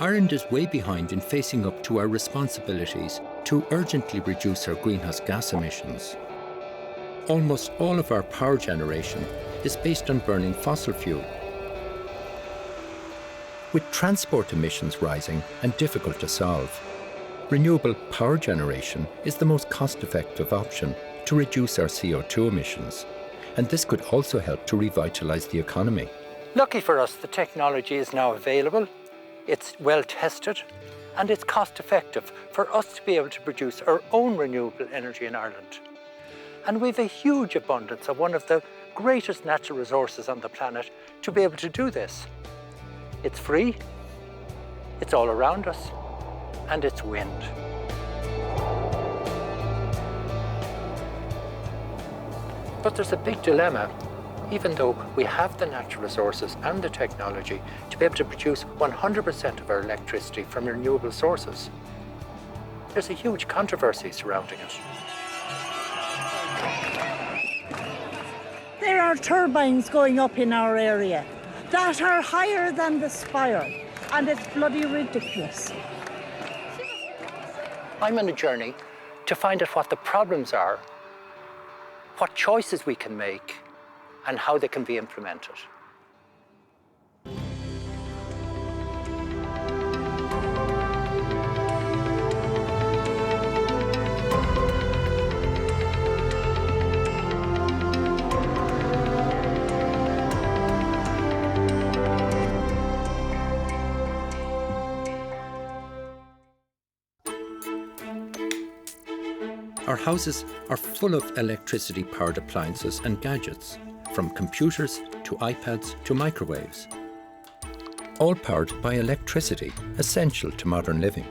Ireland is way behind in facing up to our responsibilities to urgently reduce our greenhouse gas emissions. Almost all of our power generation is based on burning fossil fuel. With transport emissions rising and difficult to solve, renewable power generation is the most cost-effective option to reduce our CO2 emissions, and this could also help to revitalise the economy. Lucky for us, the technology is now available, it's well tested, and it's cost-effective for us to be able to produce our own renewable energy in Ireland. And we've a huge abundance of one of the greatest natural resources on the planet to be able to do this. It's free, it's all around us, and it's wind. But there's a big dilemma. Even though we have the natural resources and the technology to be able to produce 100% of our electricity from renewable sources, there's a huge controversy surrounding it. There are turbines going up in our area that are higher than the spire, and it's bloody ridiculous. I'm on a journey to find out what the problems are, what choices we can make, and how they can be implemented. Our houses are full of electricity-powered appliances and gadgets, from computers to iPads to microwaves. All powered by electricity, essential to modern living.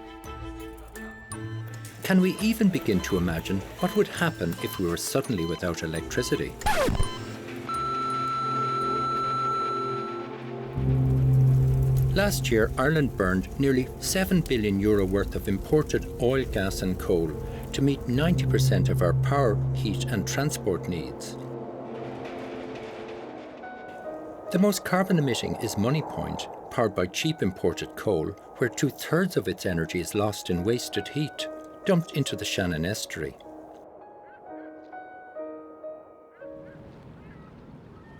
Can we even begin to imagine what would happen if we were suddenly without electricity? Last year, Ireland burned nearly €7 billion worth of imported oil, gas and coal to meet 90% of our power, heat and transport needs. The most carbon emitting is Moneypoint, powered by cheap imported coal, where 2/3 of its energy is lost in wasted heat, dumped into the Shannon estuary.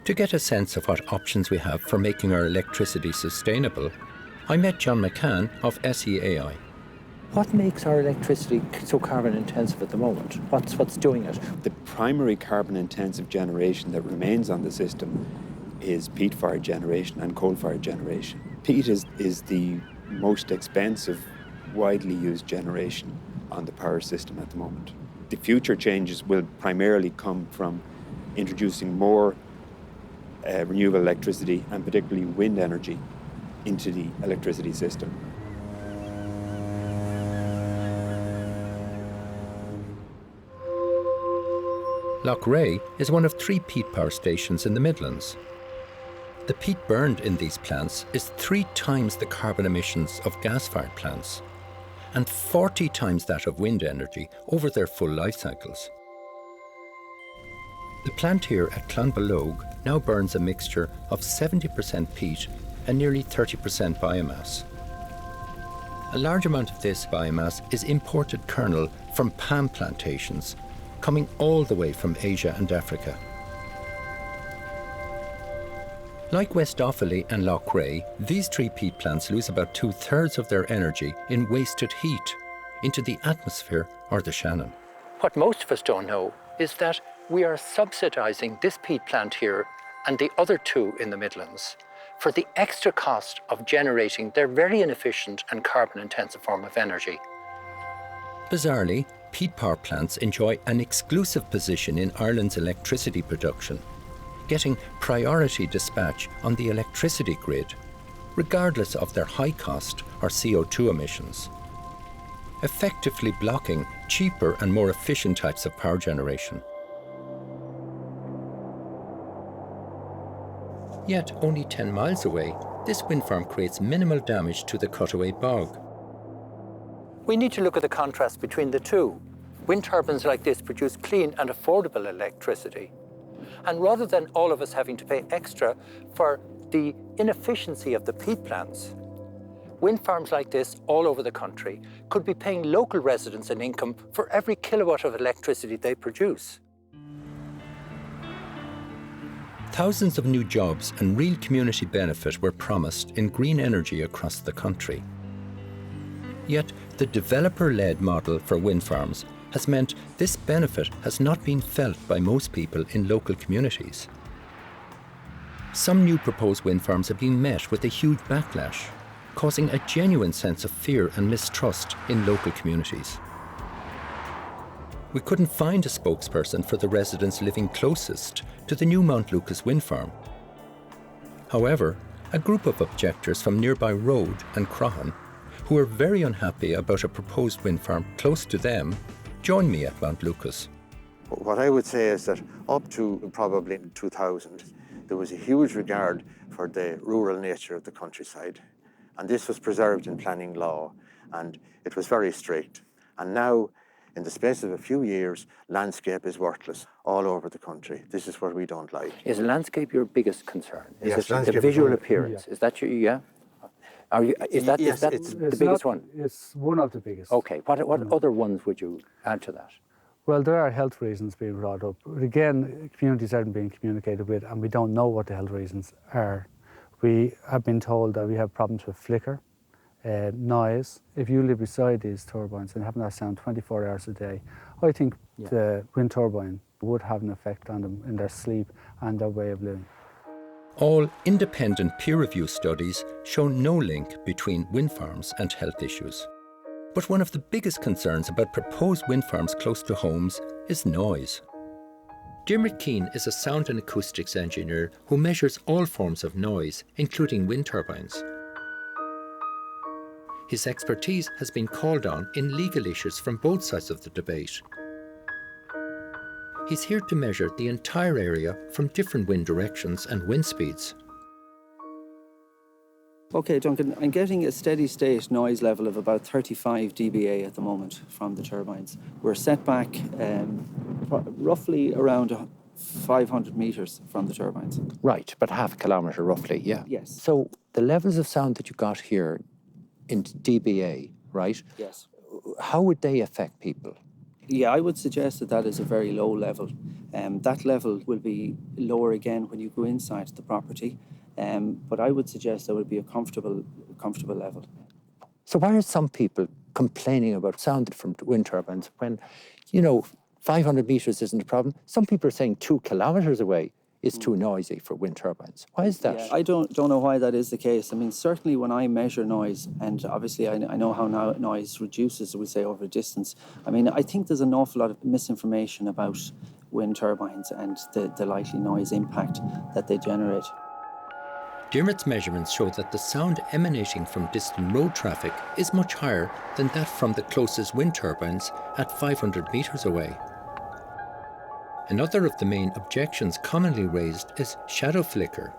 To get a sense of what options we have for making our electricity sustainable, I met John McCann of SEAI. What makes our electricity so carbon intensive at the moment? What's doing it? The primary carbon intensive generation that remains on the system is peat-fired generation and coal-fired generation. Peat is the most expensive, widely used generation on the power system at the moment. The future changes will primarily come from introducing more renewable electricity and particularly wind energy into the electricity system. Loughrea is one of 3 peat power stations in the Midlands. The peat burned in these plants is 3 times the carbon emissions of gas-fired plants and 40 times that of wind energy over their full life cycles. The plant here at Clonballogue now burns a mixture of 70% peat and nearly 30% biomass. A large amount of this biomass is imported kernel from palm plantations, coming all the way from Asia and Africa. Like West Offaly and Loughrea, these 3 peat plants lose about 2/3 of their energy in wasted heat into the atmosphere or the Shannon. What most of us don't know is that we are subsidising this peat plant here and the other 2 in the Midlands for the extra cost of generating their very inefficient and carbon-intensive form of energy. Bizarrely, peat power plants enjoy an exclusive position in Ireland's electricity production, getting priority dispatch on the electricity grid, regardless of their high cost or CO2 emissions, effectively blocking cheaper and more efficient types of power generation. Yet, only 10 miles away, this wind farm creates minimal damage to the Cutaway Bog. We need to look at the contrast between the 2. Wind turbines like this produce clean and affordable electricity. And rather than all of us having to pay extra for the inefficiency of the peat plants, Wind farms like this all over the country could be paying local residents an income for every kilowatt of electricity they produce. Thousands of new jobs and real community benefit were promised in green energy across the country. Yet the developer-led model for wind farms has meant this benefit has not been felt by most people in local communities. Some new proposed wind farms have been met with a huge backlash, causing a genuine sense of fear and mistrust in local communities. We couldn't find a spokesperson for the residents living closest to the new Mount Lucas wind farm. However, a group of objectors from nearby Road and Croghan, who are very unhappy about a proposed wind farm close to them, joined me at Mount Lucas. What I would say is that up to probably 2000, there was a huge regard for the rural nature of the countryside. And this was preserved in planning law, and it was very strict. And now, in the space of a few years, landscape is worthless all over the country. This is what we don't like. Is landscape your biggest concern? Is Yes, it landscape the is visual one- appearance? Is that your, yeah? Are you, is that, Yes, is that it's- the It's biggest not- one? It's one of the biggest. Okay, what other ones would you add to that? Well, there are health reasons being brought up. But again, communities aren't being communicated with, and we don't know what the health reasons are. We have been told that we have problems with flicker, noise. If you live beside these turbines and having that sound 24 hours a day, I think the wind turbine would have an effect on them in their sleep and their way of living. All independent peer-review studies show no link between wind farms and health issues. But one of the biggest concerns about proposed wind farms close to homes is noise. Diarmuid Keane is a sound and acoustics engineer who measures all forms of noise, including wind turbines. His expertise has been called on in legal issues from both sides of the debate. He's here to measure the entire area from different wind directions and wind speeds. Okay, Duncan, I'm getting a steady state noise level of about 35 dBA at the moment from the turbines. We're set back roughly around 500 metres from the turbines. Right, but half a kilometre roughly, yeah. Yes. So the levels of sound that you got here in dBA, right? Yes. How would they affect people? Yeah, I would suggest that that is a very low level. That level will be lower again when you go inside the property. But I would suggest that would be a comfortable level. So why are some people complaining about sound from wind turbines when, 500 metres isn't a problem? Some people are saying 2 kilometres away is too noisy for wind turbines. Why is that? Yeah, I don't know why that is the case. I mean, certainly when I measure noise, and obviously I know how noise reduces, we say, over distance. I mean, I think there's an awful lot of misinformation about wind turbines and the likely noise impact that they generate. Diarmuid's measurements show that the sound emanating from distant road traffic is much higher than that from the closest wind turbines at 500 metres away. Another of the main objections commonly raised is shadow flicker.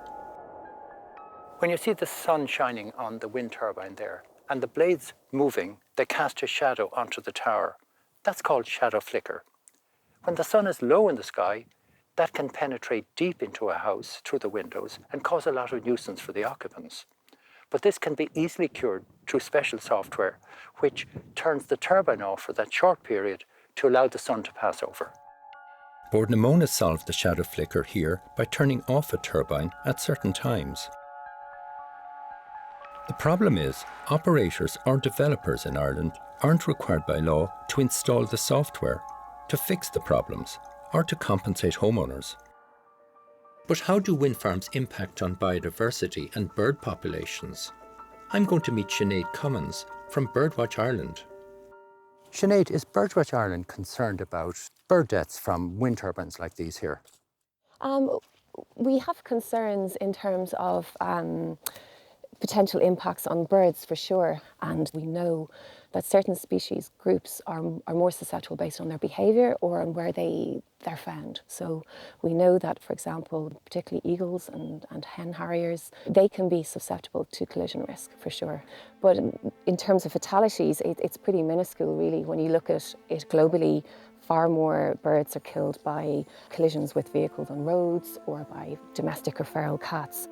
When you see the sun shining on the wind turbine there and the blades moving, they cast a shadow onto the tower. That's called shadow flicker. When the sun is low in the sky, that can penetrate deep into a house through the windows and cause a lot of nuisance for the occupants. But this can be easily cured through special software, which turns the turbine off for that short period to allow the sun to pass over. Bord na Móna solved the shadow flicker here by turning off a turbine at certain times. The problem is, operators or developers in Ireland aren't required by law to install the software, to fix the problems, or to compensate homeowners. But how do wind farms impact on biodiversity and bird populations? I'm going to meet Sinead Cummins from Birdwatch Ireland. Sinead, is Birdwatch Ireland concerned about bird deaths from wind turbines like these here? We have concerns in terms of potential impacts on birds for sure, and we know that certain species groups are more susceptible based on their behaviour or on where they're found. So we know that, for example, particularly eagles and hen harriers, they can be susceptible to collision risk for sure. But in terms of fatalities, it's pretty minuscule really. When you look at it globally, far more birds are killed by collisions with vehicles on roads or by domestic or feral cats.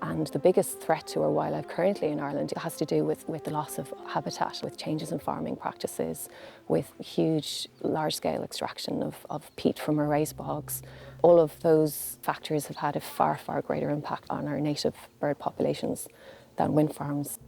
And the biggest threat to our wildlife currently in Ireland has to do with the loss of habitat, with changes in farming practices, with huge, large-scale extraction of peat from our raised bogs. All of those factors have had a far, far greater impact on our native bird populations than wind farms.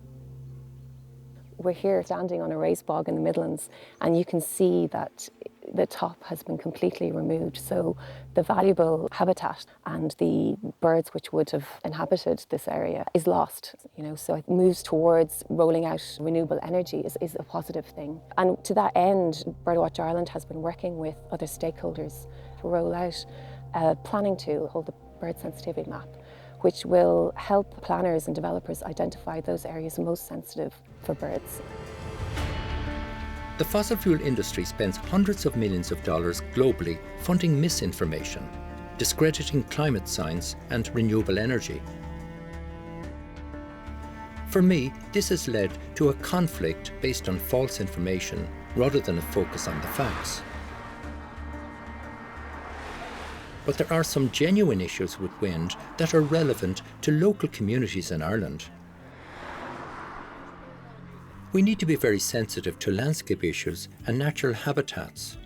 We're here standing on a raised bog in the Midlands, and you can see that the top has been completely removed. So the valuable habitat and the birds which would have inhabited this area is lost. So it moves towards rolling out renewable energy is a positive thing. And to that end, Birdwatch Ireland has been working with other stakeholders to roll out a planning tool called the Bird Sensitivity Map, which will help planners and developers identify those areas most sensitive for birds. The fossil fuel industry spends hundreds of millions of dollars globally funding misinformation, discrediting climate science and renewable energy. For me, this has led to a conflict based on false information rather than a focus on the facts. But there are some genuine issues with wind that are relevant to local communities in Ireland. We need to be very sensitive to landscape issues and natural habitats.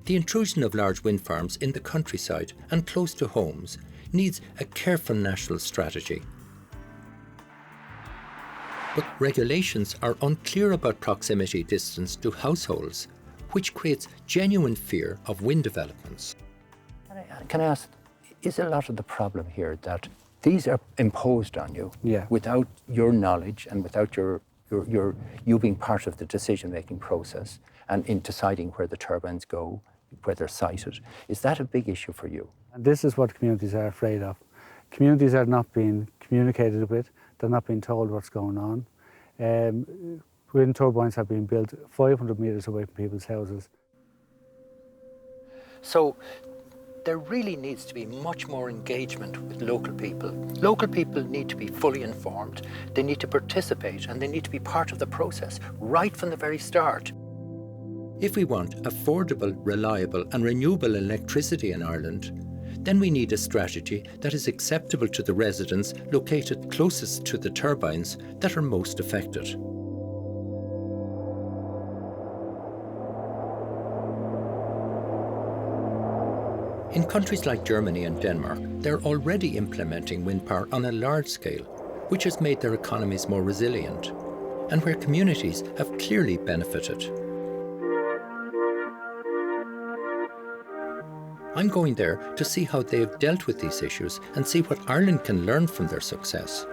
The intrusion of large wind farms in the countryside and close to homes needs a careful national strategy. But regulations are unclear about proximity distance to households, which creates genuine fear of wind developments. Can I ask, is a lot of the problem here that these are imposed on you without your knowledge and without you being part of the decision-making process and in deciding where the turbines go, where they're sited? Is that a big issue for you? And this is what communities are afraid of. Communities are not being communicated with, they're not being told what's going on. Wind turbines have been built 500 metres away from people's houses. So there really needs to be much more engagement with local people. Local people need to be fully informed, they need to participate, and they need to be part of the process right from the very start. If we want affordable, reliable and renewable electricity in Ireland, then we need a strategy that is acceptable to the residents located closest to the turbines that are most affected. In countries like Germany and Denmark, they're already implementing wind power on a large scale, which has made their economies more resilient, and where communities have clearly benefited. I'm going there to see how they have dealt with these issues and see what Ireland can learn from their success.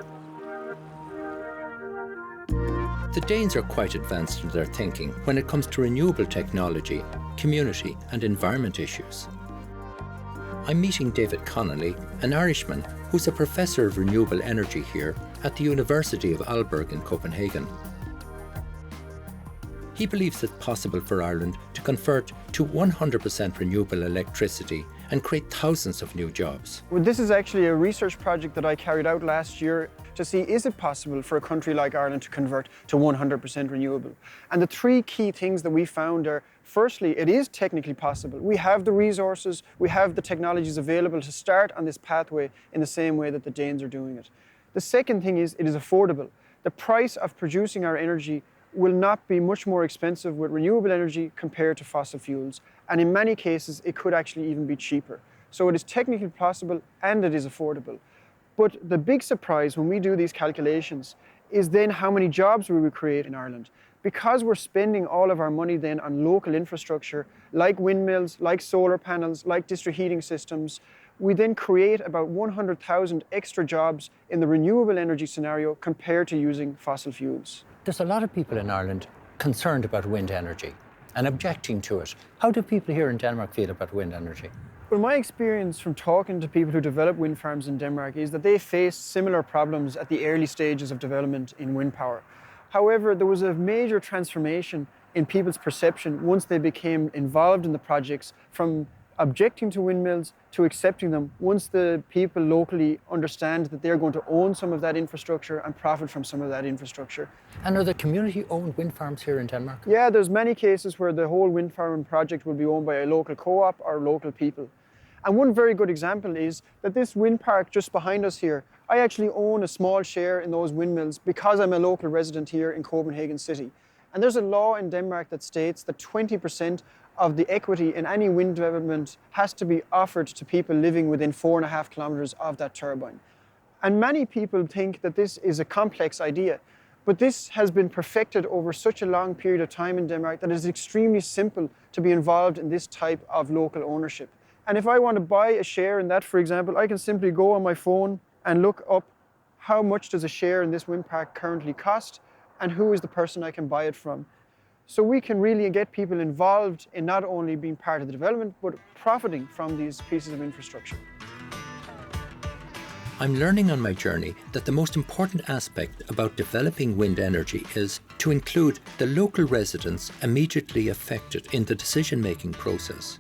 The Danes are quite advanced in their thinking when it comes to renewable technology, community and environment issues. I'm meeting David Connolly, an Irishman who's a professor of renewable energy here at the University of Aalborg in Copenhagen. He believes it's possible for Ireland to convert to 100% renewable electricity and create thousands of new jobs. Well, this is actually a research project that I carried out last year to see, is it possible for a country like Ireland to convert to 100% renewable? And the three key things that we found are, firstly, it is technically possible. We have the resources, we have the technologies available to start on this pathway in the same way that the Danes are doing it. The second thing is, it is affordable. The price of producing our energy will not be much more expensive with renewable energy compared to fossil fuels. And in many cases, it could actually even be cheaper. So it is technically possible and it is affordable. But the big surprise when we do these calculations is then how many jobs we will create in Ireland. Because we're spending all of our money then on local infrastructure, like windmills, like solar panels, like district heating systems, we then create about 100,000 extra jobs in the renewable energy scenario compared to using fossil fuels. There's a lot of people in Ireland concerned about wind energy and objecting to it. How do people here in Denmark feel about wind energy? Well, my experience from talking to people who develop wind farms in Denmark is that they face similar problems at the early stages of development in wind power. However, there was a major transformation in people's perception once they became involved in the projects, from objecting to windmills to accepting them, once the people locally understand that they're going to own some of that infrastructure and profit from some of that infrastructure. And are there community-owned wind farms here in Denmark? Yeah, there's many cases where the whole wind farm project will be owned by a local co-op or local people. And one very good example is that this wind park just behind us here, I actually own a small share in those windmills because I'm a local resident here in Copenhagen City. And there's a law in Denmark that states that 20% of the equity in any wind development has to be offered to people living within 4.5 kilometers of that turbine. And many people think that this is a complex idea, but this has been perfected over such a long period of time in Denmark that it is extremely simple to be involved in this type of local ownership. And if I want to buy a share in that, for example, I can simply go on my phone and look up how much does a share in this wind park currently cost and who is the person I can buy it from. So we can really get people involved in not only being part of the development, but profiting from these pieces of infrastructure. I'm learning on my journey that the most important aspect about developing wind energy is to include the local residents immediately affected in the decision-making process.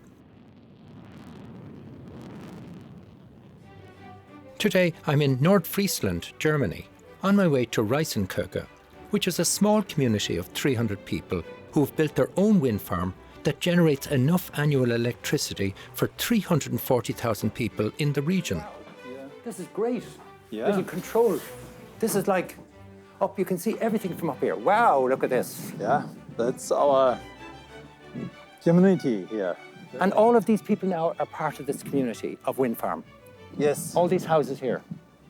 Today, I'm in Nordfriesland, Germany, on my way to Reisenkirche, which is a small community of 300 people who have built their own wind farm that generates enough annual electricity for 340,000 people in the region. This is great. Yeah. Little control. This is like up, you can see everything from up here. Wow, look at this. Yeah, that's our community here. And all of these people now are part of this community of wind farm. Yes. All these houses here.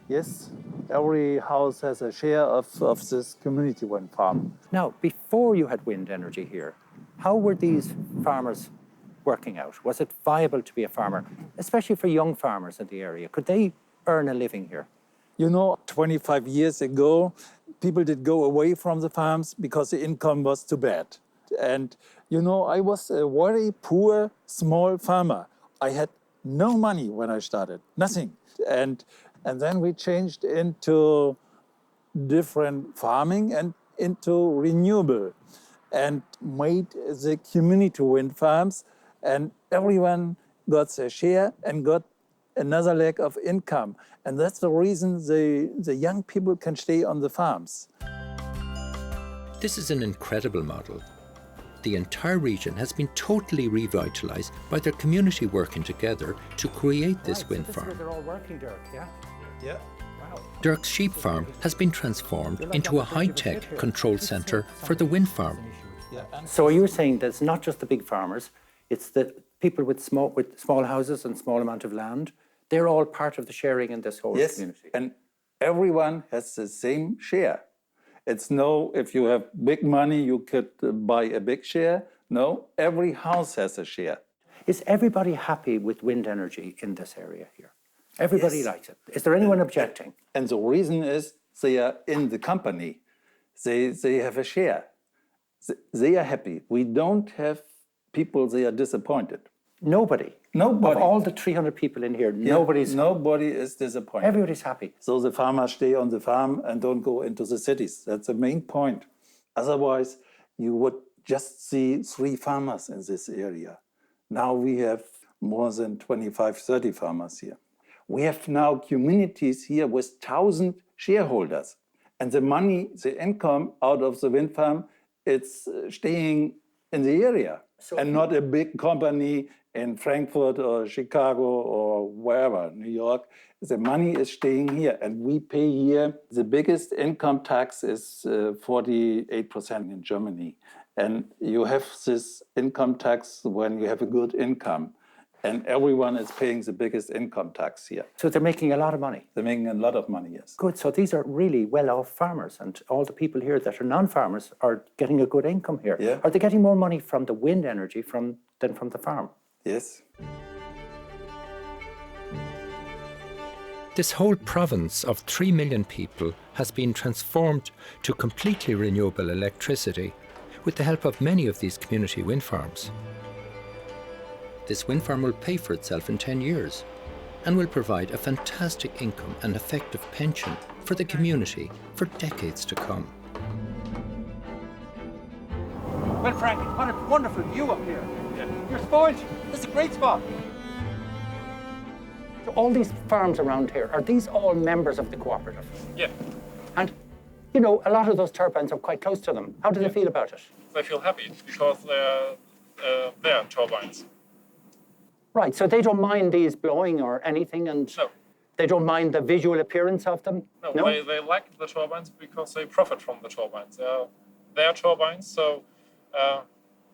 Yes. Every house has a share of this community wind farm. Now, before you had wind energy here, how were these farmers working out? Was it viable to be a farmer, especially for young farmers in the area? Could they earn a living here? You know, 25 years ago, people did go away from the farms because the income was too bad. And, you know, I was a very poor, small farmer. I had no money when I started, nothing. And then we changed into different farming and into renewable and made the community wind farms, and everyone got their share and got another leg of income. And that's the reason the young people can stay on the farms. This is an incredible model. The entire region has been totally revitalized by their community working together to create this wind farm. This is where they're all working, Dirk, yeah? Yeah. Wow. Dirk's sheep farm has been transformed into a high-tech control centre for the wind farm. So you were saying that it's not just the big farmers, it's the people with small houses and small amount of land. They're all part of the sharing in this whole community. And everyone has the same share. It's no, if you have big money, you could buy a big share. No, every house has a share. Is everybody happy with wind energy in this area here? Everybody likes it. Is there anyone objecting? And the reason is they are in the company. They have a share. They are happy. We don't have people, they are disappointed. Nobody. Nobody. Of all the 300 people in here, Nobody is disappointed. Everybody's happy. So the farmers stay on the farm and don't go into the cities. That's the main point. Otherwise, you would just see 3 farmers in this area. Now we have more than 25, 30 farmers here. We have now communities here with 1,000 shareholders. And the money, the income out of the wind farm, it's staying in the area. And not a big company in Frankfurt or Chicago or wherever, New York. The money is staying here, and we pay here. The biggest income tax is 48% in Germany. And you have this income tax when you have a good income. And everyone is paying the biggest income tax here. So they're making a lot of money? They're making a lot of money, yes. Good, so these are really well-off farmers, and all the people here that are non-farmers are getting a good income here. Yeah. Are they getting more money from the wind energy than from the farm? Yes. This whole province of 3 million people has been transformed to completely renewable electricity with the help of many of these community wind farms. This wind farm will pay for itself in 10 years and will provide a fantastic income and effective pension for the community for decades to come. Well, Frank, what a wonderful view up here. Yeah. You're spoiled. This is a great spot. So all these farms around here, are these all members of the cooperative? Yeah. And, you know, a lot of those turbines are quite close to them. How do they feel about it? They feel happy because they're their turbines. Right, so they don't mind these blowing or anything, and No. they don't mind the visual appearance of them? No, they like the turbines because they profit from the turbines. They are their turbines, so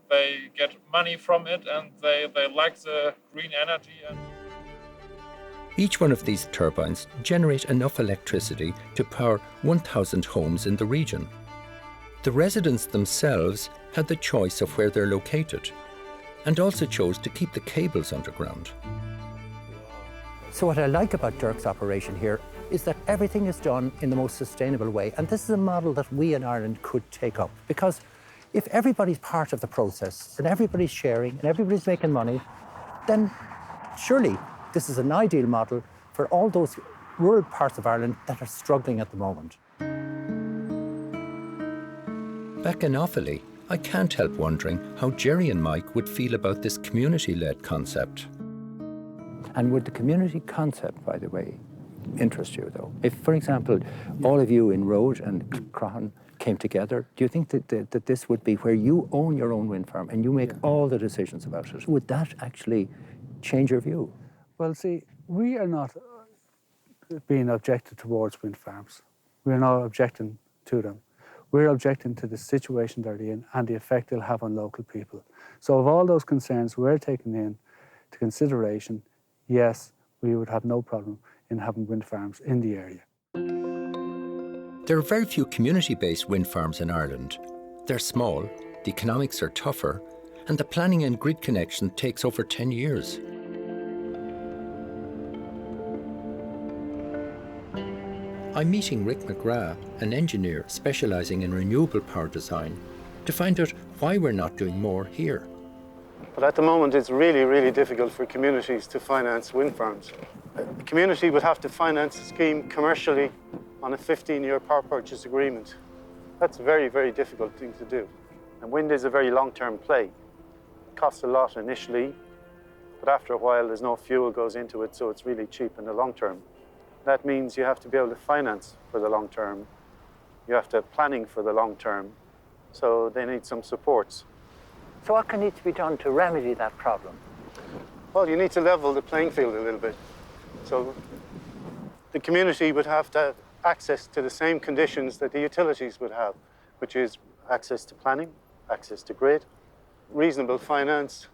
they get money from it, and they like the green energy. Each one of these turbines generate enough electricity to power 1,000 homes in the region. The residents themselves had the choice of where they're located, and also chose to keep the cables underground. So what I like about Dirk's operation here is that everything is done in the most sustainable way, and this is a model that we in Ireland could take up, because if everybody's part of the process and everybody's sharing and everybody's making money, then surely this is an ideal model for all those rural parts of Ireland that are struggling at the moment. Back in Offaly, I can't help wondering how Jerry and Mike would feel about this community-led concept. And would the community concept, by the way, interest you, though? If, for example, all of you in Rode and Croghan came together, do you think that this would be where you own your own wind farm and you make all the decisions about it? Would that actually change your view? Well, see, we are not being objected towards wind farms. We're not objecting to them. We're objecting to the situation they're in and the effect they'll have on local people. So of all those concerns we're taking into consideration, yes, we would have no problem in having wind farms in the area. There are very few community-based wind farms in Ireland. They're small, the economics are tougher, and the planning and grid connection takes over 10 years. I'm meeting Rick McGrath, an engineer specialising in renewable power design, to find out why we're not doing more here. But at the moment, it's really, really difficult for communities to finance wind farms. A community would have to finance a scheme commercially on a 15-year power purchase agreement. That's a very, very difficult thing to do. And wind is a very long-term play. It costs a lot initially, but after a while, there's no fuel goes into it, so it's really cheap in the long term. That means you have to be able to finance for the long term. You have to have planning for the long term. So they need some supports. So what can need to be done to remedy that problem? Well, you need to level the playing field a little bit. So the community would have to have access to the same conditions that the utilities would have, which is access to planning, access to grid, reasonable finance,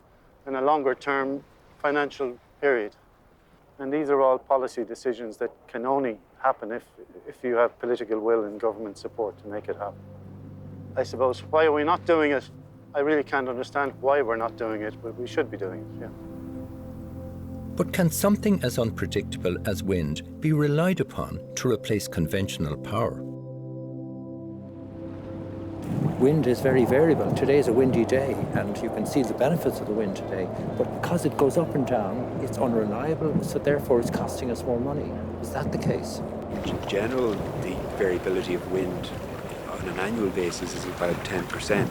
and a longer term financial period. And these are all policy decisions that can only happen if you have political will and government support to make it happen. I suppose, why are we not doing it? I really can't understand why we're not doing it, but we should be doing it, yeah. But can something as unpredictable as wind be relied upon to replace conventional power? Wind is very variable. Today is a windy day, and you can see the benefits of the wind today. But because it goes up and down, it's unreliable, so therefore it's costing us more money. Is that the case? In general, the variability of wind on an annual basis is about 10%.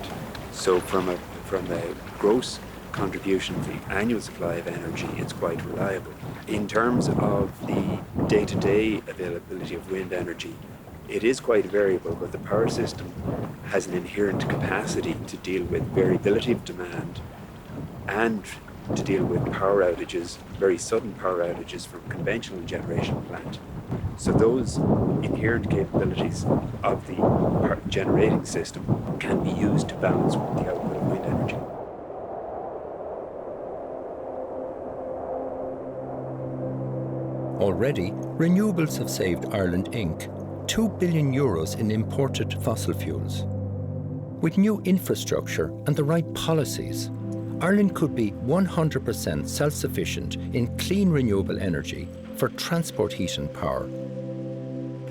So from a gross contribution of the annual supply of energy, it's quite reliable. In terms of the day-to-day availability of wind energy, it is quite variable, but the power system has an inherent capacity to deal with variability of demand and to deal with power outages, very sudden power outages from conventional generation plant. So those inherent capabilities of the generating system can be used to balance with the output of wind energy. Already, renewables have saved Ireland Inc. €2 billion in imported fossil fuels. With new infrastructure and the right policies, Ireland could be 100% self-sufficient in clean renewable energy for transport, heat and power,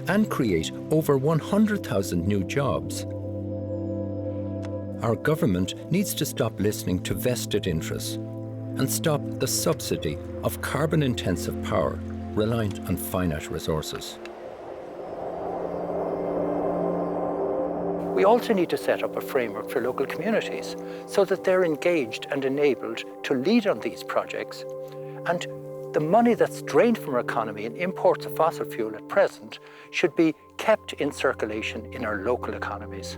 and create over 100,000 new jobs. Our government needs to stop listening to vested interests and stop the subsidy of carbon-intensive power reliant on finite resources. We also need to set up a framework for local communities so that they're engaged and enabled to lead on these projects, and the money that's drained from our economy in imports of fossil fuel at present should be kept in circulation in our local economies.